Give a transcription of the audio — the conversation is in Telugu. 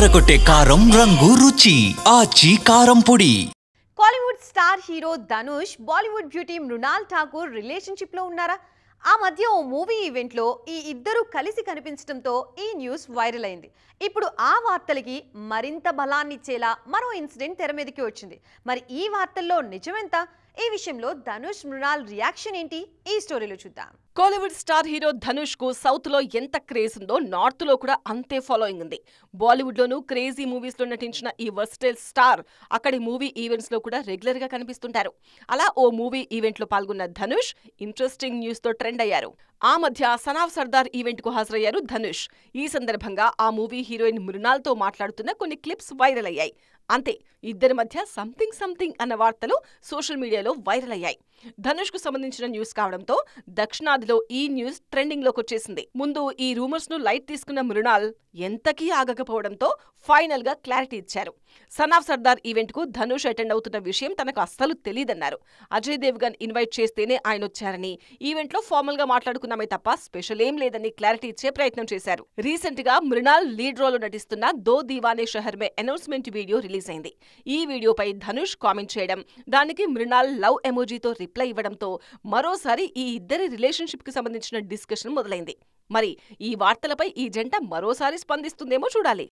అదరగొట్టే కారం రంగు రుచి ఆచి కారం పొడి. Kollywood star hero Dhanush Bollywood beauty Mrunal Thakur relationship లో ఉన్నారా? ఆ మధ్య ఓ మూవీ ఈవెంట్ లో ఈ ఇద్దరు కలిసి కనిపించడంతో ఈ న్యూస్ వైరల్ అయింది. ఇప్పుడు ఆ వార్తలకి మరింత బలాన్నిచ్చేలా మరో ఇన్సిడెంట్ తెర మీదకి వచ్చింది. మరి ఈ వార్తల్లో నిజమెంత? ఈ విషయంలో ధనుష్ మృణాల్ రియాక్షన్ ఏంటి? ఈ స్టోరీలో చూద్దాం. కాలీవుడ్ స్టార్ హీరో ధనుష్ కు సౌత్ లో ఎంత క్రేజ్ ఉందో నార్త్ లో కూడా అంతే ఫాలోయింగ్ ఉంది. బాలీవుడ్ లోనూ క్రేజీ మూవీస్ లో నటించిన ఈ వర్స్టైల్ స్టార్ అక్కడి మూవీ ఈవెంట్స్ లో కూడా రెగ్యులర్ గా కనిపిస్తుంటారు. అలా ఓ మూవీ ఈవెంట్ లో పాల్గొన్న ధనుష్ ఇంట్రెస్టింగ్ న్యూస్ తో ట్రెండ్ అయ్యారు. ఆ మధ్య సన్ ఆఫ్ సర్దార్ ఈవెంట్ కు హాజరయ్యారు ధనుష్. ఈ సందర్భంగా ఆ మూవీ హీరోయిన్ మృణాల్ తో మాట్లాడుతున్న కొన్ని క్లిప్స్ వైరల్ అయ్యాయి. అంతే, ఇద్దరి మధ్య సంథింగ్ అన్న వార్తలు సోషల్ మీడియాలో వైరల్ అయ్యాయి. ధనుష్ కు సంబంధించిన న్యూస్ కావడంతో దక్షిణాదిలో ఈ న్యూస్ ట్రెండింగ్ లోకి వచ్చేసింది. ముందు ఈ రూమర్స్ ను లైట్ తీసుకున్న మృణాల్ ఎంతకీ ఆగకపోవడంతో ఫైనల్ గా క్లారిటీ ఇచ్చారు. సన్ ఆఫ్ సర్దార్ ఈవెంట్ కు ధనుష్ అటెండ్ అవుతున్న విషయం తనకు అస్సలు తెలీదన్నారు. అజయ్ దేవ్గన్ ఇన్వైట్ చేస్తేనే ఆయన వచ్చారని, ఈవెంట్ లో ఫార్మల్ గా మాట్లాడుకున్నామే తప్ప స్పెషల్ ఏం లేదని క్లారిటీ ఇచ్చే ప్రయత్నం చేశారు. రీసెంట్ గా మృణాల్ లీడ్ రోల్ లో నటిస్తున్న దో దీవానే షహర్ మే అనౌన్స్మెంట్ వీడియో రిలీజ్ అయింది. ఈ వీడియోపై ధనుష్ కామెంట్ చేయడం, దానికి మృణాల్ లవ్ ఎమోజీతో రిప్లై ఇవ్వడంతో మరోసారి ఈ ఇద్దరి రిలేషన్షిప్ కి సంబంధించిన డిస్కషన్ మొదలైంది. మరి ఈ వార్తలపై ఈ జంట మరోసారి స్పందిస్తుందేమో చూడాలి.